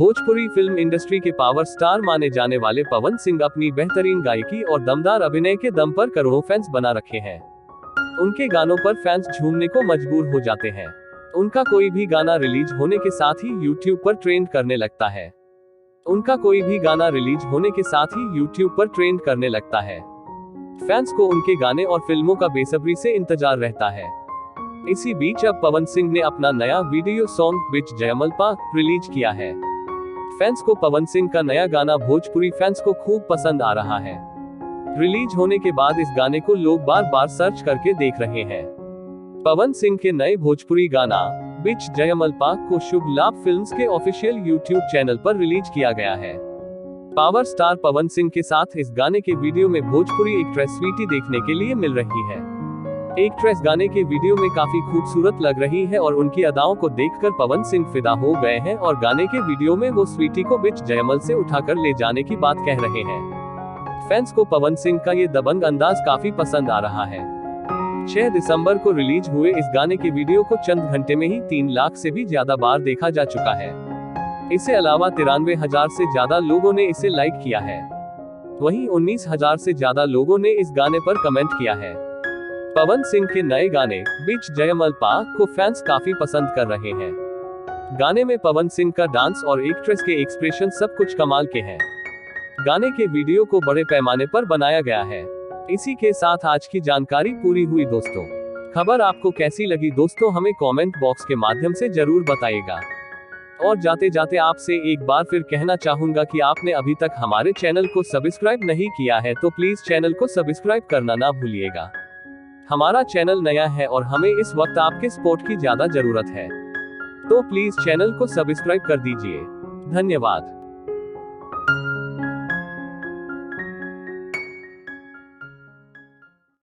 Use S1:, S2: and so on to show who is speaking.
S1: Bhojpuri film industry के power star माने जाने वाले पवन सिंह अपनी बेहतरीन गायकी और दमदार अभिनय के दम पर करोड़ों फैंस बना रखे हैं। उनके गानों पर फैंस झूमने को मजबूर हो जाते हैं। उनका कोई भी गाना रिलीज होने के साथ ही यूट्यूब पर ट्रेंड करने लगता है। फैंस को उनके गाने और फिल्मों का बेसब्री से इंतजार रहता है। इसी बीच अब पवन सिंह ने अपना नया वीडियो सॉन्ग बिच जयमल रिलीज किया है। फैंस को पवन सिंह का नया गाना भोजपुरी फैंस को खूब पसंद आ रहा है। रिलीज होने के बाद इस गाने को लोग बार बार सर्च करके देख रहे हैं। पवन सिंह के नए भोजपुरी गाना बिच जयमल को शुभ लाभ फिल्म्स के ऑफिशियल यूट्यूब चैनल पर रिलीज किया गया है। पावर स्टार पवन सिंह के साथ इस गाने के वीडियो में भोजपुरी एक्ट्रेस स्वीटी देखने के लिए मिल रही है। एक्ट्रेस गाने के वीडियो में काफी खूबसूरत लग रही है और उनकी अदाओं को देखकर पवन सिंह फिदा हो गए हैं और गाने के वीडियो में वो स्वीटी को बिच जयमल से उठाकर ले जाने की बात कह रहे हैं। फैंस को पवन सिंह का ये दबंग अंदाज काफी पसंद आ रहा है। 6 दिसंबर को रिलीज हुए इस गाने के वीडियो को चंद घंटे में ही 3 लाख से भी ज्यादा बार देखा जा चुका है। इसके अलावा 93,000 से ज्यादा लोगों ने इसे लाइक किया है। वहीं 19,000 से ज्यादा लोगों ने इस गाने पर कमेंट किया है। पवन सिंह के नए गाने बिच जयमल को फैंस काफी पसंद कर रहे हैं। गाने में पवन सिंह का डांस और एक्ट्रेस के एक्सप्रेशन सब कुछ कमाल के हैं। गाने के वीडियो को बड़े पैमाने पर बनाया गया है। इसी के साथ आज की जानकारी पूरी हुई दोस्तों। खबर आपको कैसी लगी दोस्तों, हमें कमेंट बॉक्स के माध्यम से जरूर बताइएगा। और जाते जाते आपसे एक बार फिर कहना चाहूंगा कि आपने अभी तक हमारे चैनल को सब्सक्राइब नहीं किया है तो प्लीज चैनल को सब्सक्राइब करना ना भूलिएगा। हमारा चैनल नया है और हमें इस वक्त आपके सपोर्ट की ज्यादा जरूरत है, तो प्लीज चैनल को सब्सक्राइब कर दीजिए। धन्यवाद।